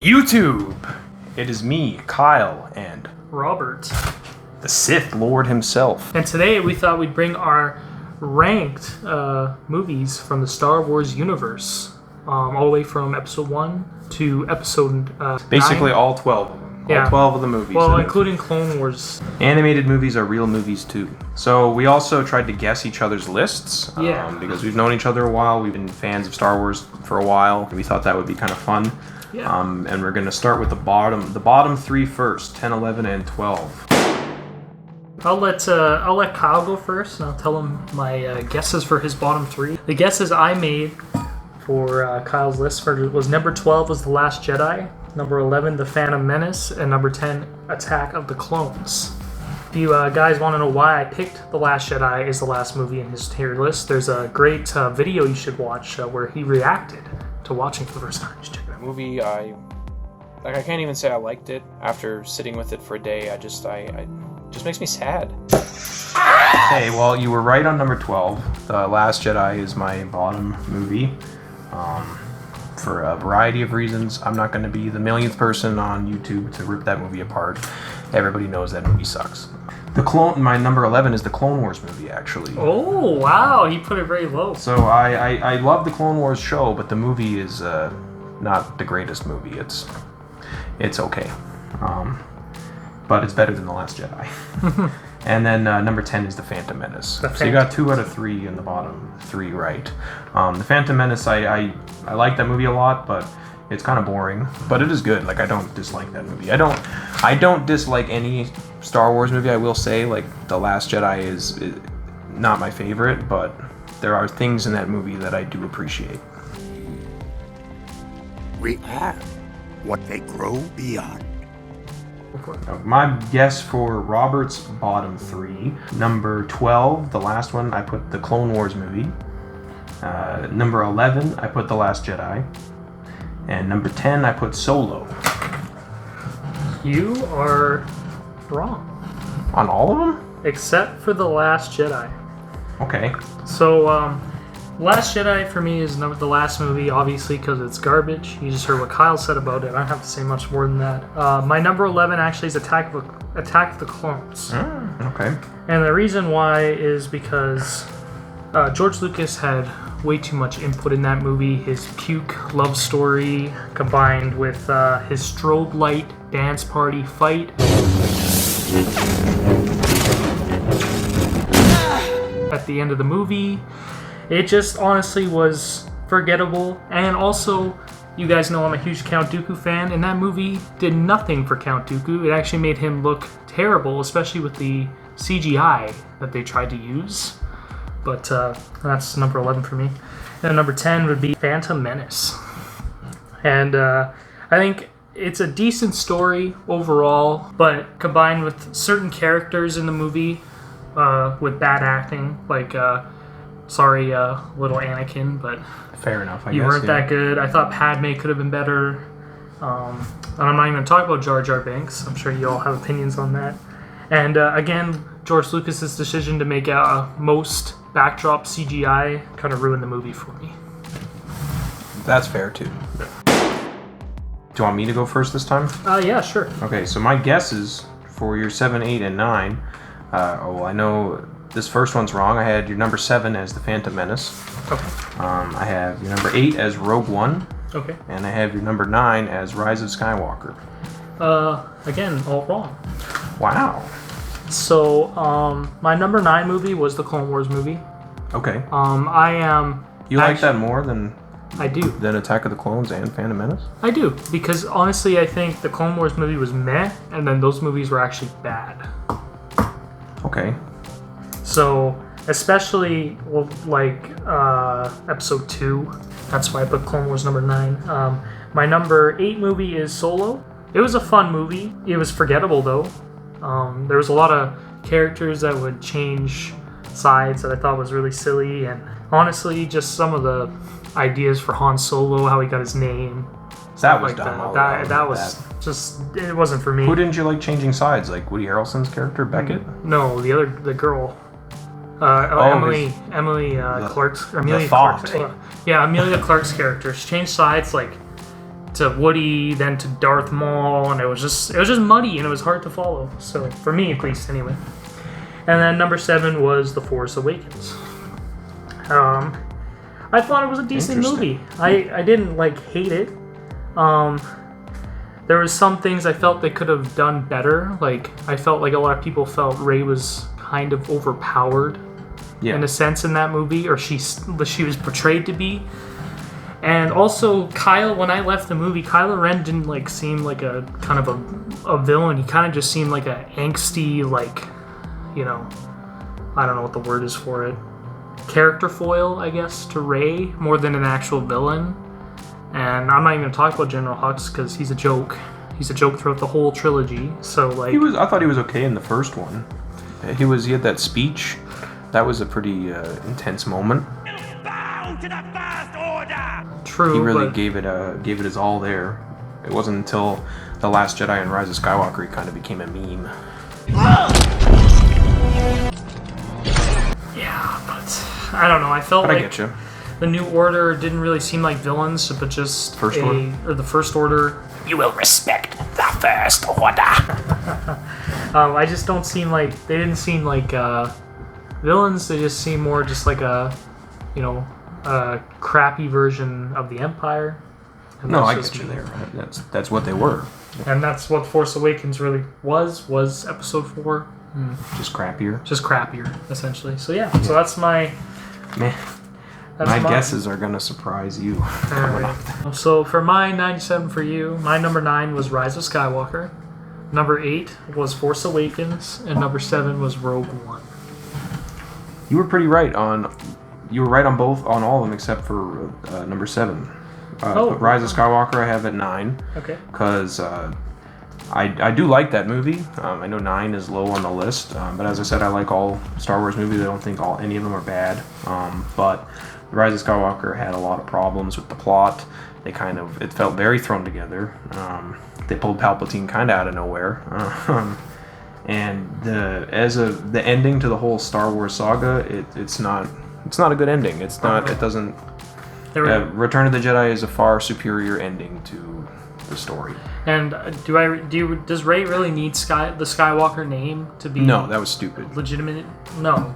YouTube! It is me, Kyle, and Robert, the Sith Lord himself. and today we thought we'd bring our ranked movies from the Star Wars universe, all the way from Episode 1 to Episode Basically 9. all 12 of them. Yeah. All 12 of the movies. Well, And including Clone Wars. animated movies are real movies too. So we also tried to guess each other's lists. Yeah. Because we've known each other a while. We've been fans of Star Wars for a while. We thought that would be kind of fun. Yeah. And we're going to start with the bottom three first, 10, 11, and 12. I'll let Kyle go first, and I'll tell him my guesses for his bottom three. The guesses I made for Kyle's list was number 12 was The Last Jedi, number 11 The Phantom Menace, and number 10 Attack of the Clones. If you guys want to know why I picked The Last Jedi as the last movie in his tier list, there's a great video you should watch where he reacted to watching for the first time. Just check it out. Movie, I can't even say I liked it. After sitting with it for a day, it just makes me sad. Hey, well, you were right on number 12. The Last Jedi is my bottom movie. For a variety of reasons. I'm not going to be the millionth person on YouTube to rip that movie apart. Everybody knows that movie sucks. My number 11 is the Clone Wars movie, actually. Oh, wow, he put it very low. So I love the Clone Wars show, but the movie is not the greatest movie. It's okay. But it's better than The Last Jedi. And then number 10 is The Phantom Menace. So you got 2 out of 3 in the bottom 3 right. The Phantom Menace, I like that movie a lot, but it's kind of boring. But it is good. Like, I don't dislike that movie. I don't dislike any Star Wars movie, I will say. Like, The Last Jedi is not my favorite, but there are things in that movie that I do appreciate. We are what they grow beyond. My guess for Robert's bottom 3, number 12, the last one, I put the Clone Wars movie. Number 11, I put The Last Jedi. And number 10, I put Solo. You are wrong. On all of them? Except for The Last Jedi. Okay. So, Last Jedi for me is the last movie, obviously, because it's garbage. You just heard what Kyle said about it. I don't have to say much more than that. My number 11 actually is Attack of the Clones. Okay. And the reason why is because George Lucas had way too much input in that movie. His puke love story combined with his strobe light dance party fight. At the end of the movie, it just honestly was forgettable. And also, you guys know I'm a huge Count Dooku fan, and that movie did nothing for Count Dooku. It actually made him look terrible, especially with the CGI that they tried to use. But that's number 11 for me. And number 10 would be Phantom Menace. And I think it's a decent story overall, but combined with certain characters in the movie with bad acting, like... Sorry, little Anakin, but Fair enough, I guess. you weren't that good. I thought Padme could have been better. And I'm not even going to talk about Jar Jar Binks. I'm sure you all have opinions on that. And again, George Lucas's decision to make most backdrop CGI kind of ruined the movie for me. That's fair, too. Do you want me to go first this time? Yeah, sure. Okay, so my guesses for your 7, 8, and 9. I know... This first one's wrong. I had your number 7 as The Phantom Menace. Okay. I have your number 8 as Rogue One. Okay. And I have your number 9 as Rise of Skywalker. Again, all wrong. Wow. So, my number 9 movie was the Clone Wars movie. Okay. I am... You like that more than I do. Than Attack of the Clones and Phantom Menace? I do, because honestly, I think the Clone Wars movie was meh, and then those movies were actually bad. Okay. So, especially Episode 2, that's why I put Clone Wars number 9. My number 8 movie is Solo. It was a fun movie. It was forgettable though. There was a lot of characters that would change sides that I thought was really silly, and honestly, just some of the ideas for Han Solo, how he got his name. That was dumb. That was just, it wasn't for me. Who didn't you like changing sides? Like Woody Harrelson's character, Beckett? No, the girl. Emily Clark's. Amelia thought. Clark's. Yeah, Amelia Clark's character. She changed sides like to Woody, then to Darth Maul, and it was just muddy and it was hard to follow. So for me, at least, anyway. And then number 7 was The Force Awakens. I thought it was a decent movie. I didn't hate it. There was some things I felt they could have done better. Like, I felt like a lot of people felt Rey was kind of overpowered in a sense in that movie, or she was portrayed to be. And also, when I left the movie, Kylo Ren didn't seem like a kind of a villain. He kind of just seemed like a angsty, I don't know what the word is for it, character foil, I guess, to Rey, more than an actual villain. And I'm not even going to talk about General Hux because he's a joke. He's a joke throughout the whole trilogy. So I thought he was okay in the first one. He had that speech. That was a pretty intense moment. Bow to the First Order. True. He really gave it his all there. It wasn't until The Last Jedi and Rise of Skywalker he kind of became a meme. Yeah, but I don't know. I felt I get you. The New Order didn't really seem like villains, but just the First Order. You will respect the First Order. I just don't seem like they didn't seem like villains. They just seem more just like a crappy version of the Empire. And No, I get you there. That's what they were. And that's what Force Awakens really was Episode 4. Just crappier. Just crappier, essentially. So yeah. So that's my. Man. My guesses are gonna surprise you. Alright. So for my 97 for you, my number 9 was Rise of Skywalker, number 8 was Force Awakens, and number 7 was Rogue One. You were pretty right on. You were right on all of them except for number 7. Rise of Skywalker I have at 9. Okay. Because I do like that movie. I know 9 is low on the list, but as I said, I like all Star Wars movies. I don't think any of them are bad. But Rise of Skywalker had a lot of problems with the plot. It felt very thrown together. They pulled Palpatine kind of out of nowhere. And the ending to the whole Star Wars saga, it's not a good ending. It doesn't. Return of the Jedi is a far superior ending to the story. And does Rey really need the Skywalker name to be? No, that was stupid. Legitimate? No,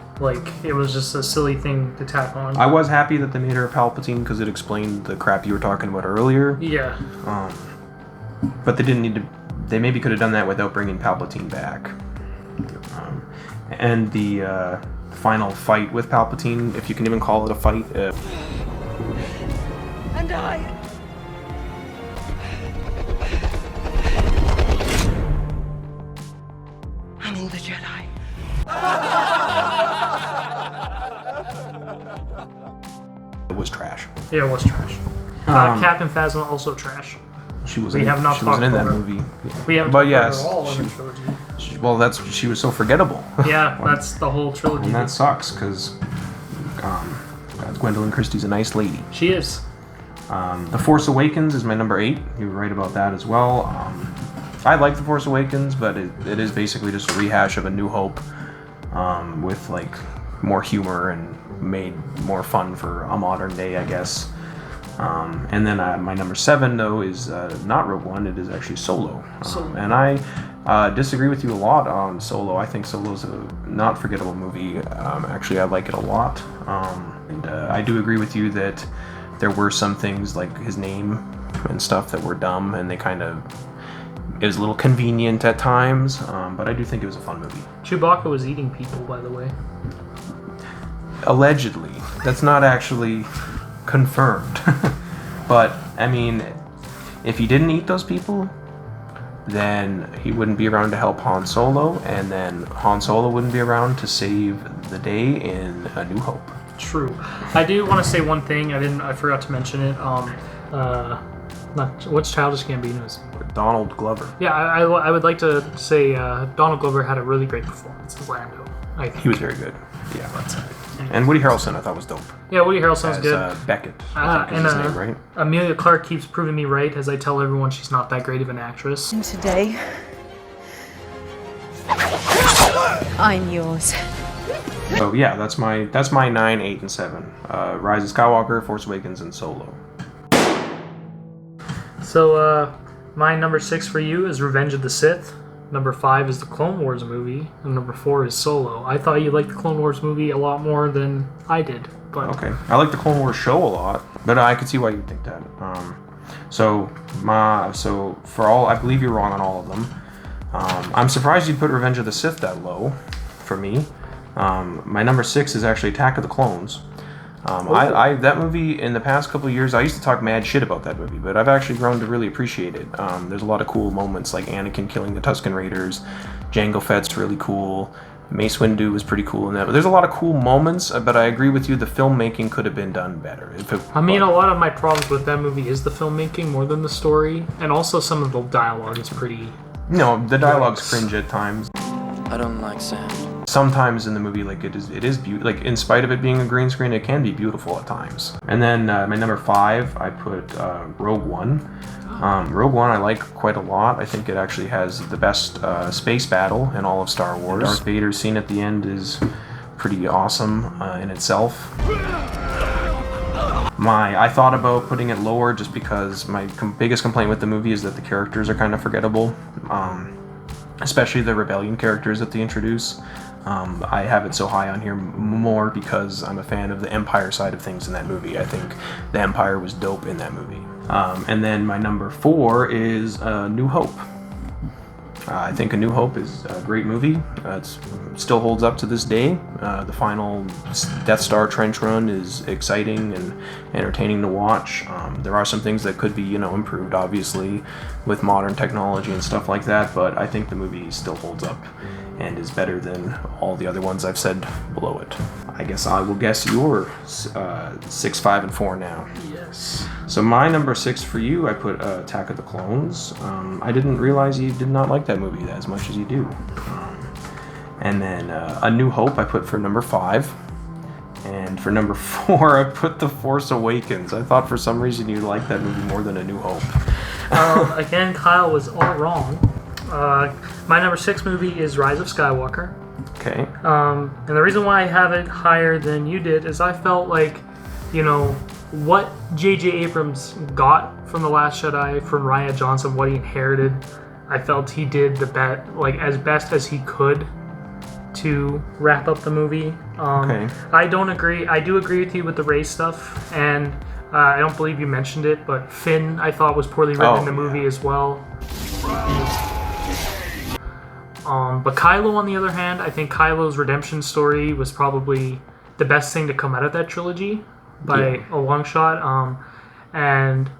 it was just a silly thing to tack on. I was happy that they made her a Palpatine because it explained the crap you were talking about earlier. Yeah. But they didn't need to. They maybe could have done that without bringing Palpatine back. And the final fight with Palpatine, if you can even call it a fight. And I am the Jedi. It was trash. Yeah, it was trash. Captain Phasma also trash. She wasn't. We have not She wasn't in talked that about her. movie. We haven't But talked yes, about her all in the trilogy. she was so forgettable. Yeah, that's the whole trilogy. And that sucks because Gwendolyn Christie's a nice lady. She is. The Force Awakens is my number 8. You were right about that as well. I like The Force Awakens, but it is basically just a rehash of A New Hope with more humor and made more fun for a modern day, I guess. And then my number 7 though is not Rogue One. It is actually Solo. And I disagree with you a lot on Solo. I think Solo's a not forgettable movie. Actually, I like it a lot. And I do agree with you that there were some things like his name and stuff that were dumb, and it was a little convenient at times. But I do think it was a fun movie. Chewbacca was eating people, by the way. Allegedly, that's not actually confirmed. But I mean, if he didn't eat those people, then he wouldn't be around to help Han Solo, and then Han Solo wouldn't be around to save the day in A New Hope. True. I do want to say one thing. I forgot to mention it. What's Childish Gambino's? Donald Glover. Yeah, I would like to say Donald Glover had a really great performance as Lando. I think He was very good. Yeah, that's it. And Woody Harrelson, I thought was dope. Yeah, Woody Harrelson's good. Beckett, I think is his name, right? Amelia Clark keeps proving me right as I tell everyone she's not that great of an actress. And today, I'm yours. So yeah, that's my 9, 8, and 7. Rise of Skywalker, Force Awakens, and Solo. So, my number 6 for you is Revenge of the Sith. Number 5 is the Clone Wars movie. And number 4 is Solo. I thought you liked the Clone Wars movie a lot more than I did. But Okay. I like the Clone Wars show a lot, but I could see why you think that. So for all, I believe you're wrong on all of them. I'm surprised you put Revenge of the Sith that low for me. My number 6 is actually Attack of the Clones. I that movie in the past couple of years, I used to talk mad shit about that movie, but I've actually grown to really appreciate it. There's a lot of cool moments, like Anakin killing the Tusken Raiders, Jango Fett's really cool, Mace Windu was pretty cool in that. But there's a lot of cool moments, but I agree with you, the filmmaking could have been done better. I mean, a lot of my problems with that movie is the filmmaking more than the story, and also some of the dialogue is pretty... No, the dialogue's cringe at times. I don't like sand. Sometimes in the movie, like it is like in spite of it being a green screen, it can be beautiful at times. And then my number 5, I put Rogue One. Rogue One I like quite a lot. I think it actually has the best space battle in all of Star Wars. Darth Vader's scene at the end is pretty awesome in itself. I thought about putting it lower just because my biggest complaint with the movie is that the characters are kind of forgettable. Especially the rebellion characters that they introduce. I have it so high on here more because I'm a fan of the Empire side of things in that movie. I think the Empire was dope in that movie. And then my number 4 is New Hope. I think A New Hope is a great movie. It still holds up to this day. The final Death Star trench run is exciting and entertaining to watch. There are some things that could be, improved, obviously, with modern technology and stuff like that, but I think the movie still holds up and is better than all the other ones I've said below it. I guess I will guess your 6, 5, and 4 now. Yes. So my number 6 for you, I put Attack of the Clones. I didn't realize you did not like that movie as much as you do. And then A New Hope I put for number 5. And for number 4, I put The Force Awakens. I thought for some reason you liked that movie more than A New Hope. Again, Kyle was all wrong. My number 6 movie is Rise of Skywalker. Okay. And the reason why I have it higher than you did is I felt like, what J.J. Abrams got from The Last Jedi, from Rian Johnson, what he inherited, I felt he did as best as he could to wrap up the movie. Okay. I don't agree. I do agree with you with the Rey stuff, and I don't believe you mentioned it, but Finn I thought was poorly written in the movie as well. But Kylo, on the other hand, I think Kylo's redemption story was probably the best thing to come out of that trilogy by a long shot. And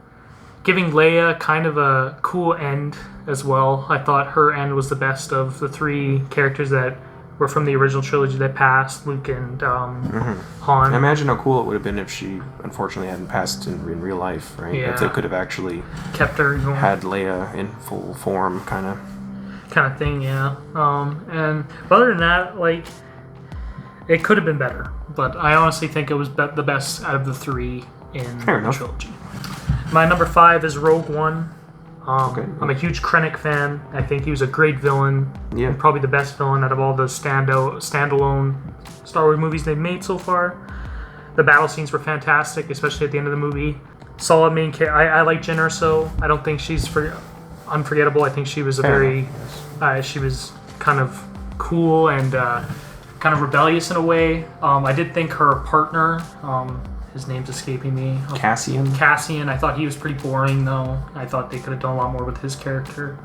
giving Leia kind of a cool end as well. I thought her end was the best of the 3 characters that were from the original trilogy that passed, Luke and Han. I imagine how cool it would have been if she unfortunately hadn't passed in real life, right? Yeah. If they could have actually kept her going. Had Leia in full form, kind of thing, yeah. And other than that, it could have been better, but I honestly think it was the best out of the 3 in the trilogy. My number 5 is Rogue One. I'm a huge Krennic fan. I think he was a great villain. Yeah. And probably the best villain out of all the standalone Star Wars movies they've made so far. The battle scenes were fantastic, especially at the end of the movie. Solid main character. I like Jyn Erso. I don't think she's unforgettable. I think she was she was kind of cool and kind of rebellious in a way. I did think her partner, his name's escaping me. Cassian. I thought he was pretty boring, though. I thought they could have done a lot more with his character.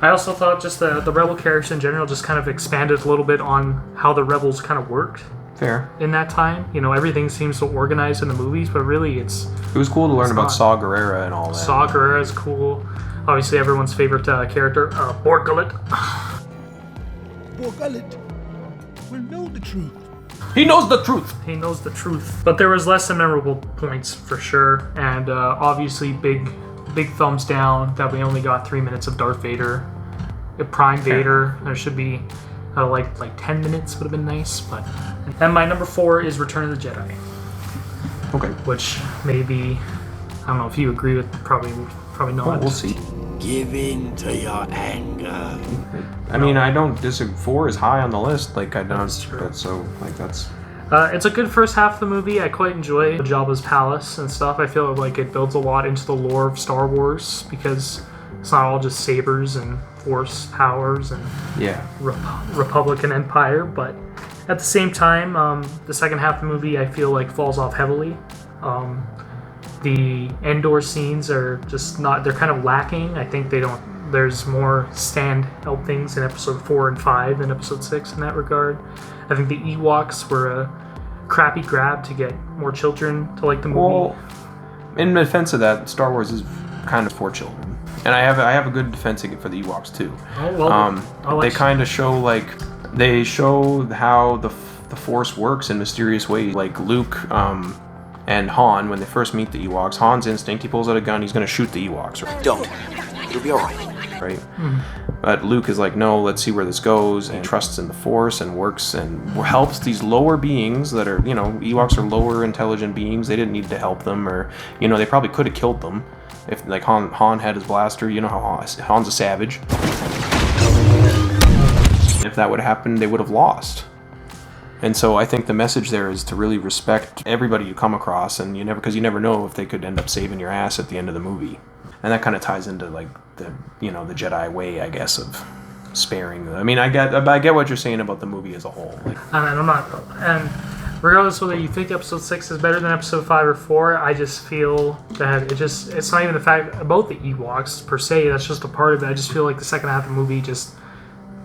I also thought just the Rebel characters in general just kind of expanded a little bit on how the Rebels kind of worked. Fair. In that time. Everything seems so organized in the movies, but really it was cool to learn about Saw Gerrera and all that. Saw Gerrera is cool. Obviously everyone's favorite character, Bor Gullet. Bor Gullet will know the truth. He knows the truth. He knows the truth. But there was less than memorable points for sure, and obviously big thumbs down that we only got 3 minutes of Darth Vader, Prime Vader. There should be like 10 minutes would have been nice, but. And my number 4 is Return of the Jedi. Okay. Which maybe, I don't know if you agree with. Probably not. Well, we'll see. Give in to your anger. I mean, I don't disagree. 4 is high on the list. I don't. That's true. That's. It's a good first half of the movie. I quite enjoy Jabba's palace and stuff. I feel like it builds a lot into the lore of Star Wars because it's not all just sabers and force powers and Republican Empire. But at the same time, the second half of the movie I feel like falls off heavily. The Endor scenes are just not. They're kind of lacking. I think they don't. There's more standout things in episode 4 and 5 than episode 6 in that regard. I think the Ewoks were a crappy grab to get more children to like the movie. Well, in defense of that, Star Wars is kind of for children, and I have a good defense for the Ewoks too. Oh, well, they kind of show how the Force works in mysterious ways. Like Luke and Han, when they first meet the Ewoks, Han's instinct, he pulls out a gun, he's going to shoot the Ewoks. Right? Don't. It'll be alright. Right? But Luke is like, no, let's see where this goes, and trusts in the Force and works and helps these lower beings that are, Ewoks are lower intelligent beings. They didn't need to help them, or, they probably could have killed them if, like, Han had his blaster. You know how Han's a savage. If that would have happened, they would have lost. And so I think the message there is to really respect everybody you come across, and because you never know if they could end up saving your ass at the end of the movie. And that kind of ties into like the Jedi way, I guess, of sparing. I mean, I get what you're saying about the movie as a whole. Like, and regardless whether you think episode 6 is better than episode 5 or 4, I just feel that it's not even the fact about the Ewoks per se. That's just a part of it. I just feel like the second half of the movie,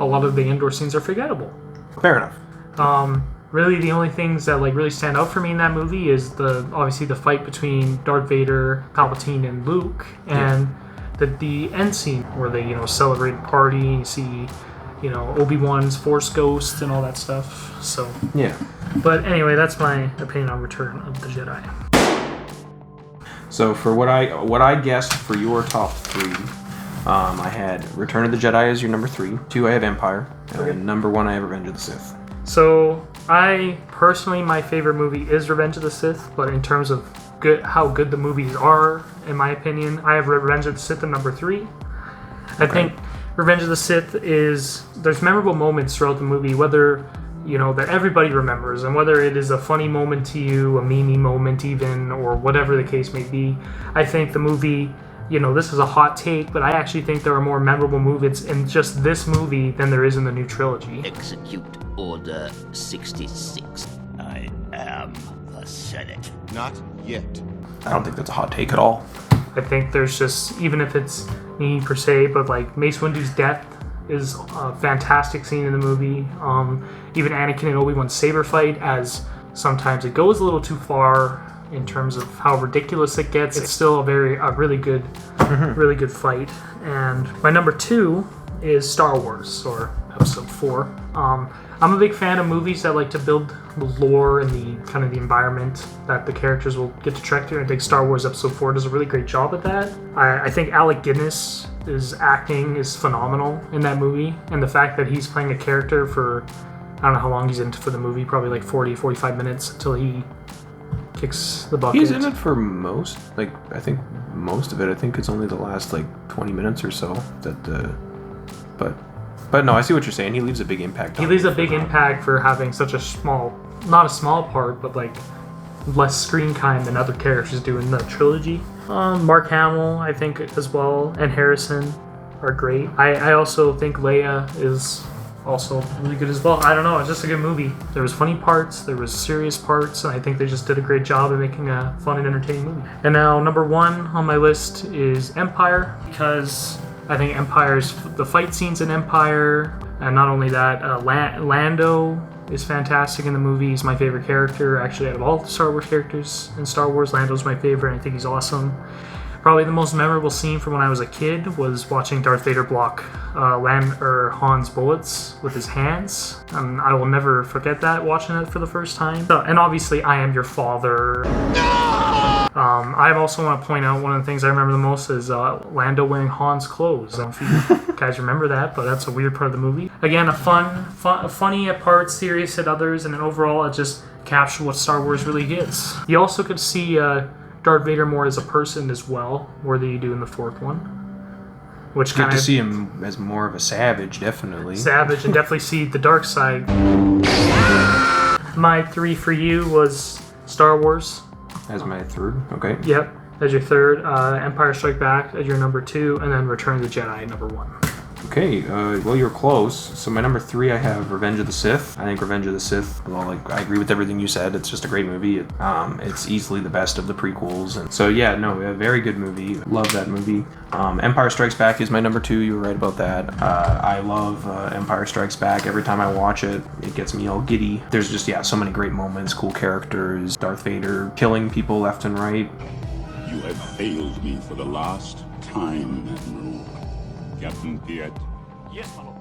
a lot of the Endor scenes are forgettable. Fair enough. Really, the only things that really stand out for me in that movie is obviously the fight between Darth Vader, Palpatine, and Luke, and the end scene where they celebrate a party. You see, Obi-Wan's Force Ghost and all that stuff. So yeah. But anyway, that's my opinion on Return of the Jedi. So for what I guessed for your top 3, I had Return of the Jedi as your number 3. 2, I have Empire, and number 1, I have Revenge of the Sith. So, my favorite movie is Revenge of the Sith, but in terms of how good the movies are, in my opinion, I have Revenge of the Sith at number 3. I think Revenge of the Sith there's memorable moments throughout the movie, whether, that everybody remembers, and whether it is a funny moment to you, a meme moment even, or whatever the case may be. I think the movie, this is a hot take, but I actually think there are more memorable moments in just this movie than there is in the new trilogy. Execute Order 66. I am the Senate. Not yet. I don't think that's a hot take at all. I think there's just, even if it's me per se, but like Mace Windu's death is a fantastic scene in the movie. Even Anakin and Obi-Wan's saber fight, as sometimes it goes a little too far in terms of how ridiculous it gets. It's still a really good fight. And my number 2 is Star Wars, or Episode 4. I'm a big fan of movies that like to build the lore and the kind of the environment that the characters will get to trek to. I think Star Wars Episode 4 does a really great job at that. I think Alec Guinness' acting is phenomenal in that movie, and the fact that he's playing a character for, I don't know how long he's in for the movie, probably like 40-45 minutes until he kicks the bucket. He's in it for most of it. I think it's only the last 20 minutes or so but no, I see what you're saying. He leaves a big impact. He leaves a big impact for having such not a small part, but less screen time than other characters do in the trilogy. Mark Hamill, I think, as well, and Harrison are great. I also think Leia is also really good as well. I don't know, it's just a good movie. There was funny parts, there was serious parts, and I think they just did a great job of making a fun and entertaining movie. And now number 1 on my list is Empire, because I think the fight scenes in Empire, and not only that, Lando is fantastic in the movie. He's my favorite character, actually, out of all the Star Wars characters in Star Wars. Lando's my favorite, and I think he's awesome. Probably the most memorable scene from when I was a kid was watching Darth Vader block Han's bullets with his hands. I will never forget that, watching it for the first time. And obviously, I Am Your Father. I also want to point out one of the things I remember the most is Lando wearing Han's clothes. I don't know if you guys remember that, but that's a weird part of the movie. Again, funny at parts, serious at others, and then overall it just captured what Star Wars really is. You also could see Darth Vader more as a person as well, more than you do in the 4th one. Which kind of to see him as more of a savage, definitely. Savage, and definitely see the dark side. My 3 for you was Star Wars. As my third. Okay. Yep, as your third. Empire Strike Back as your number 2, and then Return of the Jedi number 1. Okay, well, you're close. So my number 3, I have Revenge of the Sith. I think Revenge of the Sith, well, like, I agree with everything you said. It's just a great movie. It's easily the best of the prequels. And so, yeah, no, a very good movie. Love that movie. Empire Strikes Back is my number 2. You were right about that. I love Empire Strikes Back. Every time I watch it, it gets me all giddy. There's just, yeah, so many great moments, cool characters, Darth Vader killing people left and right. You have failed me for the last time, Admiral. Captain Piet. Yes, my lord.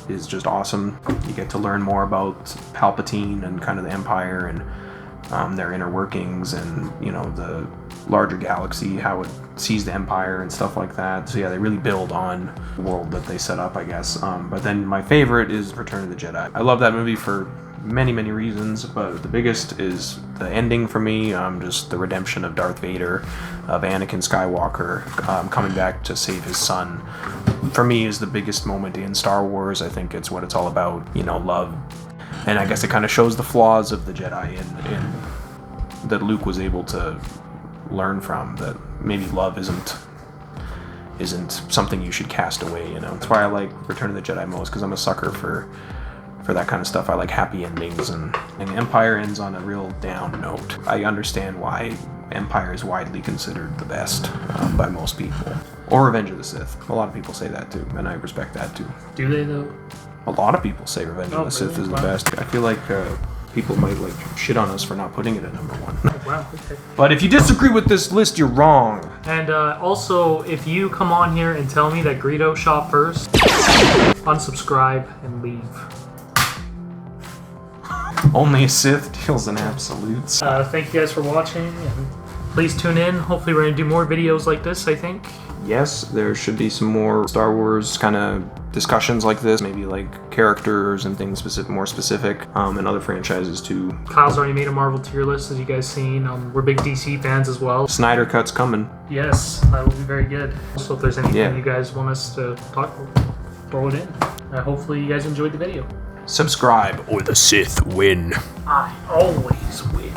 Is just awesome. You get to learn more about Palpatine and kind of the Empire and their inner workings and, you know, the larger galaxy, how it sees the Empire and stuff like that. So yeah, they really build on the world that they set up, I guess. But then my favorite is Return of the Jedi. I love that movie for many reasons, but the biggest is the ending for me. Just the redemption of Darth Vader, of Anakin Skywalker, coming back to save his son. For me, is the biggest moment in Star Wars. I think it's what it's all about, you know, love. And I guess it kind of shows the flaws of the Jedi and that Luke was able to learn from, that maybe love isn't something you should cast away, you know. That's why I like Return of the Jedi most, because I'm a sucker for that kind of stuff. I like happy endings, and Empire ends on a real down note. I understand why Empire is widely considered the best by most people. Or Revenge of the Sith. A lot of people say that too, and I respect that too. Do they though? A lot of people say Revenge of the Sith is the best. I feel like people might like shit on us for not putting it at number 1. Oh, wow, okay. But if you disagree with this list, you're wrong. And also, if you come on here and tell me that Greedo shot first, unsubscribe and leave. Only a Sith deals in absolutes. Thank you guys for watching, and please tune in. Hopefully we're going to do more videos like this, I think. Yes, there should be some more Star Wars kind of discussions like this, maybe like characters and things more specific, and other franchises too. Kyle's already made a Marvel tier list, as you guys seen. We're big DC fans as well. Snyder Cut's coming. Yes, that will be very good. So if there's anything you guys want us to talk about, throw it in. Hopefully you guys enjoyed the video. Subscribe or the Sith win. I always win.